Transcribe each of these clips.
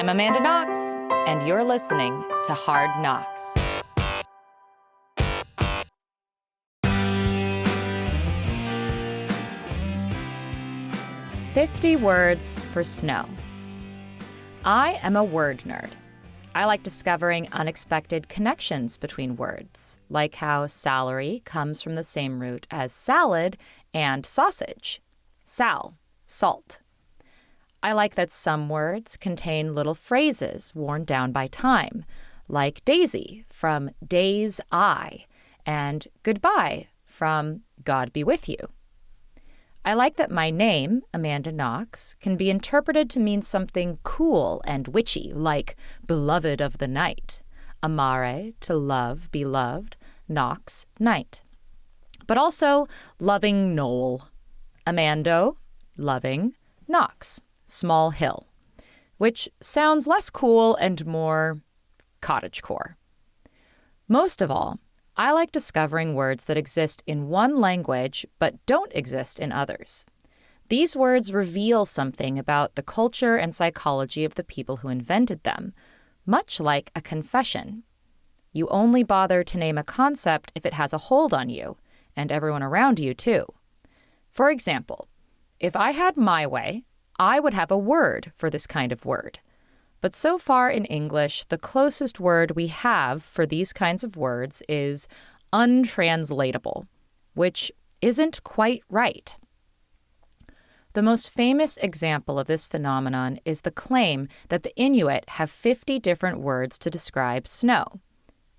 I'm Amanda Knox, and you're listening to Hard Knocks. "50 words for snow." I am a word nerd. I like discovering unexpected connections between words, like how salary comes from the same root as salad and sausage. Sal, salt. I like that some words contain little phrases worn down by time, like daisy from day's eye and goodbye from God be with you. I like that my name, Amanda Knox, can be interpreted to mean something cool and witchy, like beloved of the night, amare, to love, beloved, Knox, night. But also loving knoll, Amando, loving, Knox, small hill, which sounds less cool and more cottagecore. Most of all, I like discovering words that exist in one language but don't exist in others. These words reveal something about the culture and psychology of the people who invented them, much like a confession. You only bother to name a concept if it has a hold on you, and everyone around you too. For example, if I had my way, I would have a word for this kind of word. But so far in English, the closest word we have for these kinds of words is untranslatable, which isn't quite right. The most famous example of this phenomenon is the claim that the Inuit have 50 different words to describe snow,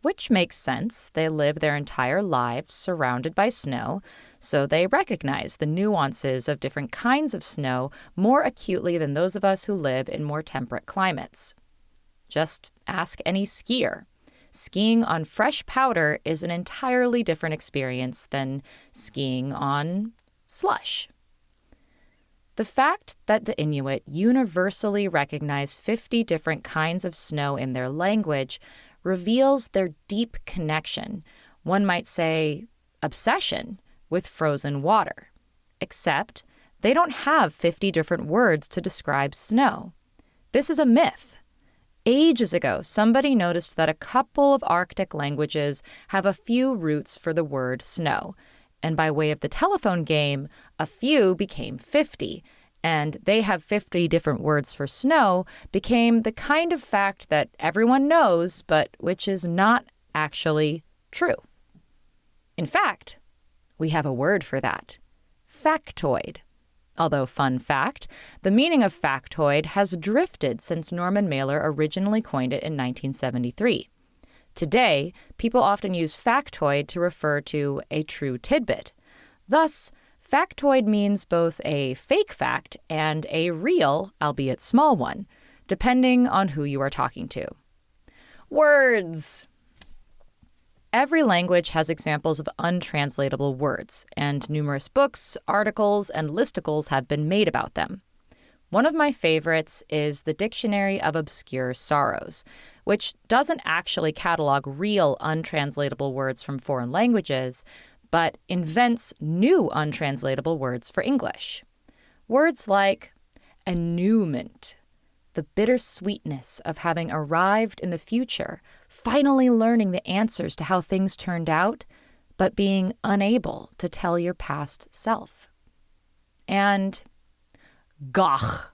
which makes sense. They live their entire lives surrounded by snow, so they recognize the nuances of different kinds of snow more acutely than those of us who live in more temperate climates. Just ask any skier. Skiing on fresh powder is an entirely different experience than skiing on slush. The fact that the Inuit universally recognize 50 different kinds of snow in their language reveals their deep connection, one might say obsession, with frozen water. Except they don't have 50 different words to describe snow. This is a myth. Ages ago, somebody noticed that a couple of Arctic languages have a few roots for the word snow, and by way of the telephone game, a few became 50, and they have 50 different words for snow became the kind of fact that everyone knows, but which is not actually true. In fact, we have a word for that: factoid. Although, fun fact, the meaning of factoid has drifted since Norman Mailer originally coined it in 1973. Today, people often use factoid to refer to a true tidbit. Thus, factoid means both a fake fact and a real, albeit small one, depending on who you are talking to. Words! Every language has examples of untranslatable words, and numerous books, articles, and listicles have been made about them. One of my favorites is the Dictionary of Obscure Sorrows, which doesn't actually catalog real untranslatable words from foreign languages, but invents new untranslatable words for English. Words like annewment, the bittersweetness of having arrived in the future, finally learning the answers to how things turned out, but being unable to tell your past self. And gach,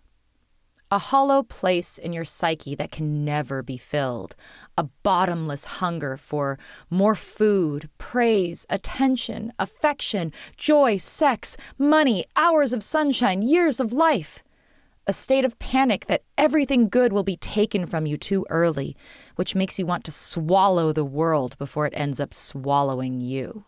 a hollow place in your psyche that can never be filled, a bottomless hunger for more food, praise, attention, affection, joy, sex, money, hours of sunshine, years of life. A state of panic that everything good will be taken from you too early, which makes you want to swallow the world before it ends up swallowing you.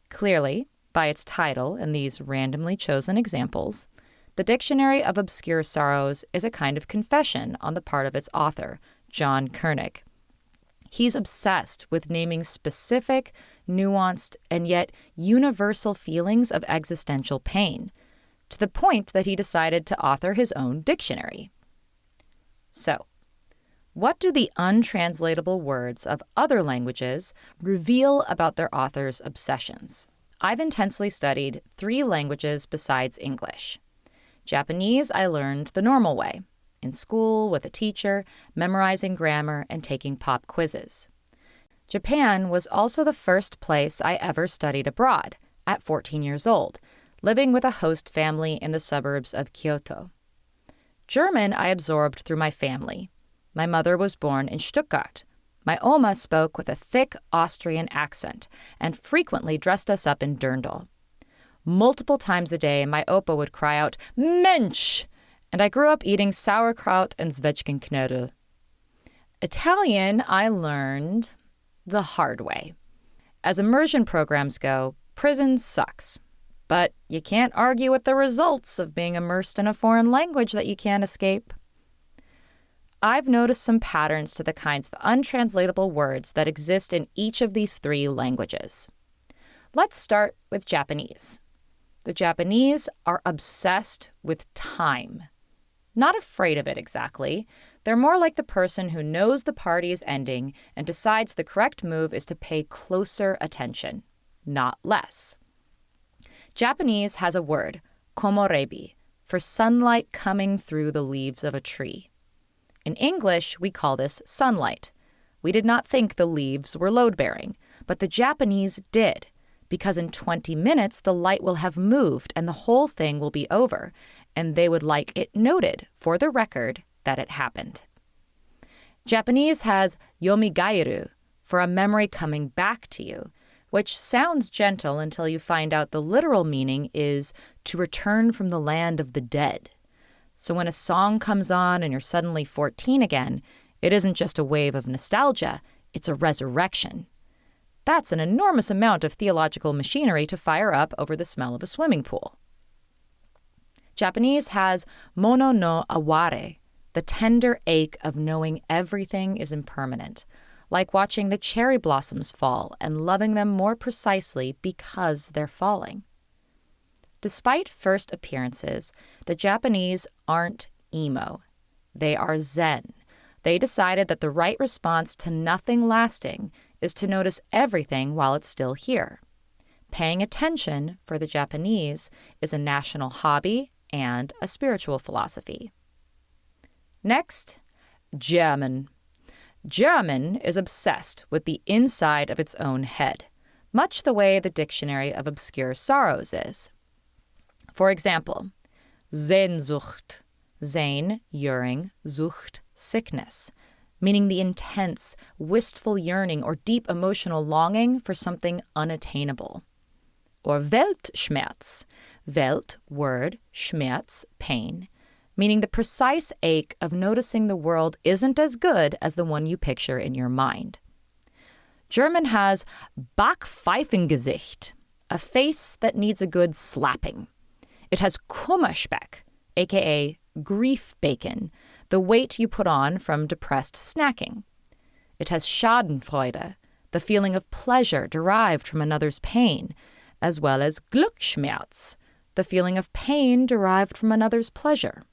Clearly, by its title and these randomly chosen examples, the Dictionary of Obscure Sorrows is a kind of confession on the part of its author, John Koenig. He's obsessed with naming specific, nuanced, and yet universal feelings of existential pain, to the point that he decided to author his own dictionary. So, what do the untranslatable words of other languages reveal about their authors' obsessions? I've intensely studied 3 languages besides English. Japanese I learned the normal way. in school, with a teacher, memorizing grammar, and taking pop quizzes. Japan was also the first place I ever studied abroad, at 14 years old, living with a host family in the suburbs of Kyoto. German I absorbed through my family. My mother was born in Stuttgart. My Oma spoke with a thick Austrian accent and frequently dressed us up in dirndl. Multiple times a day, my Opa would cry out, "Mensch!" and I grew up eating sauerkraut and Zwetschgenknödel. Italian I learned the hard way. As immersion programs go, prison sucks. But you can't argue with the results of being immersed in a foreign language that you can't escape. I've noticed some patterns to the kinds of untranslatable words that exist in each of these three languages. Let's start with Japanese. The Japanese are obsessed with time. Not afraid of it exactly. They're more like the person who knows the party is ending and decides the correct move is to pay closer attention, not less. Japanese has a word, komorebi, for sunlight coming through the leaves of a tree. In English, we call this sunlight. We did not think the leaves were load-bearing, but the Japanese did, because in 20 minutes the light will have moved and the whole thing will be over, and they would like it noted, for the record, that it happened. Japanese has yomigairu, for a memory coming back to you, which sounds gentle until you find out the literal meaning is to return from the land of the dead. So when a song comes on and you're suddenly 14 again, it isn't just a wave of nostalgia, it's a resurrection. That's an enormous amount of theological machinery to fire up over the smell of a swimming pool. Japanese has mono no aware, the tender ache of knowing everything is impermanent, like watching the cherry blossoms fall and loving them more precisely because they're falling. Despite first appearances, the Japanese aren't emo. They are Zen. They decided that the right response to nothing lasting is to notice everything while it's still here. Paying attention, for the Japanese, is a national hobby and a spiritual philosophy. Next, German. German is obsessed with the inside of its own head, much the way the Dictionary of Obscure Sorrows is. For example, Sehnsucht, Sehn, yearning, Sucht, sickness, meaning the intense, wistful yearning or deep emotional longing for something unattainable. Or Weltschmerz, Welt, word, Schmerz, pain, meaning the precise ache of noticing the world isn't as good as the one you picture in your mind. German has Backpfeifengesicht, a face that needs a good slapping. It has Kummerspeck, aka grief bacon, the weight you put on from depressed snacking. It has Schadenfreude, the feeling of pleasure derived from another's pain, as well as Glücksschmerz, the feeling of pain derived from another's pleasure.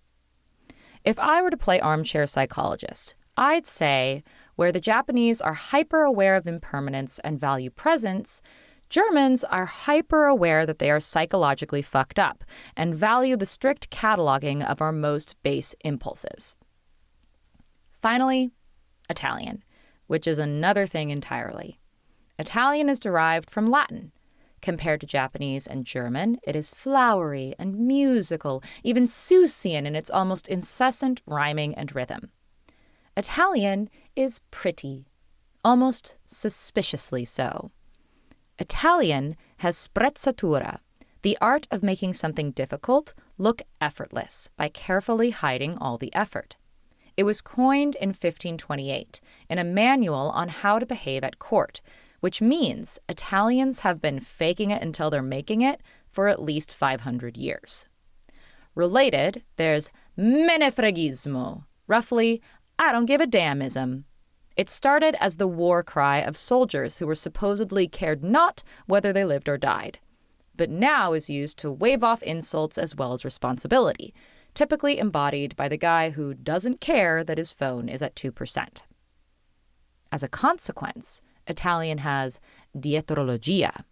If I were to play armchair psychologist, I'd say where the Japanese are hyper-aware of impermanence and value presence, Germans are hyper-aware that they are psychologically fucked up and value the strict cataloging of our most base impulses. Finally, Italian, which is another thing entirely. Italian is derived from Latin. Compared to Japanese and German, it is flowery and musical, even Seussian in its almost incessant rhyming and rhythm. Italian is pretty, almost suspiciously so. Italian has sprezzatura, the art of making something difficult look effortless by carefully hiding all the effort. It was coined in 1528 in a manual on how to behave at court, which means Italians have been faking it until they're making it for at least 500 years. Related, there's menefregismo, roughly, I don't give a damnism. It started as the war cry of soldiers who were supposedly cared not whether they lived or died, but now is used to wave off insults as well as responsibility, typically embodied by the guy who doesn't care that his phone is at 2%. As a consequence, Italian has dietrologia,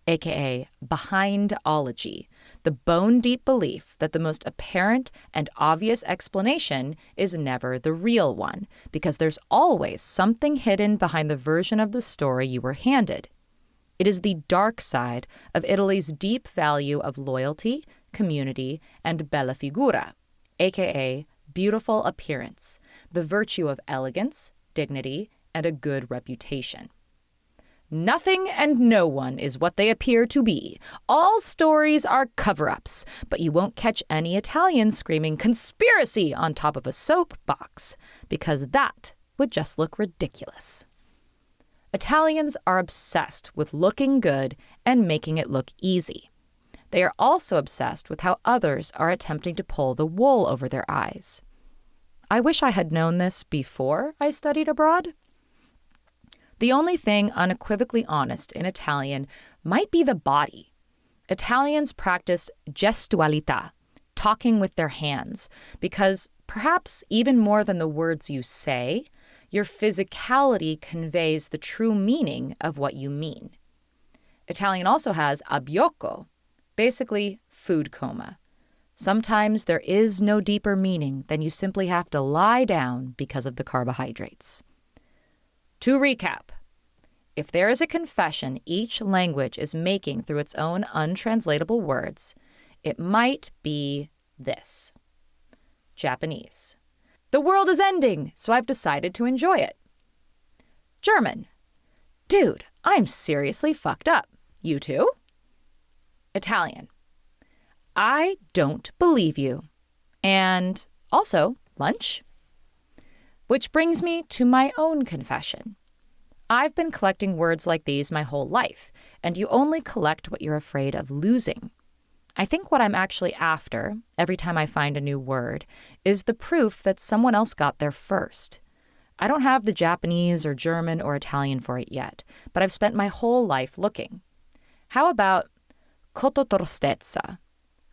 aka behindology, the bone-deep belief that the most apparent and obvious explanation is never the real one, because there's always something hidden behind the version of the story you were handed. It is the dark side of Italy's deep value of loyalty, community, and bella figura, aka beautiful appearance, the virtue of elegance, dignity, and a good reputation. Nothing and no one is what they appear to be. All stories are cover-ups, but you won't catch any Italian screaming conspiracy on top of a soapbox, because that would just look ridiculous. Italians are obsessed with looking good and making it look easy. They are also obsessed with how others are attempting to pull the wool over their eyes. I wish I had known this before I studied abroad. The only thing unequivocally honest in Italian might be the body. Italians practice gestualità, talking with their hands, because perhaps even more than the words you say, your physicality conveys the true meaning of what you mean. Italian also has abbiocco, basically food coma. Sometimes there is no deeper meaning than you simply have to lie down because of the carbohydrates. To recap, if there is a confession each language is making through its own untranslatable words, it might be this. Japanese. The world is ending, so I've decided to enjoy it. German. Dude, I'm seriously fucked up. You too? Italian. I don't believe you. And also, lunch? Which brings me to my own confession. I've been collecting words like these my whole life, and you only collect what you're afraid of losing. I think what I'm actually after, every time I find a new word, is the proof that someone else got there first. I don't have the Japanese or German or Italian for it yet, but I've spent my whole life looking. How about cototrostezza?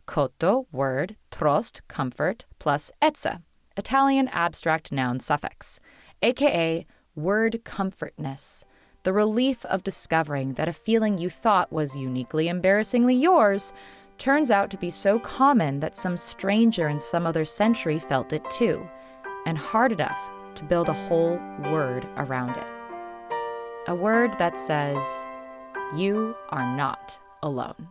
Coto, word, trost, comfort, plus ezza, Italian abstract noun suffix, aka word comfortness, the relief of discovering that a feeling you thought was uniquely embarrassingly yours turns out to be so common that some stranger in some other century felt it too, and hard enough to build a whole word around it. A word that says, you are not alone.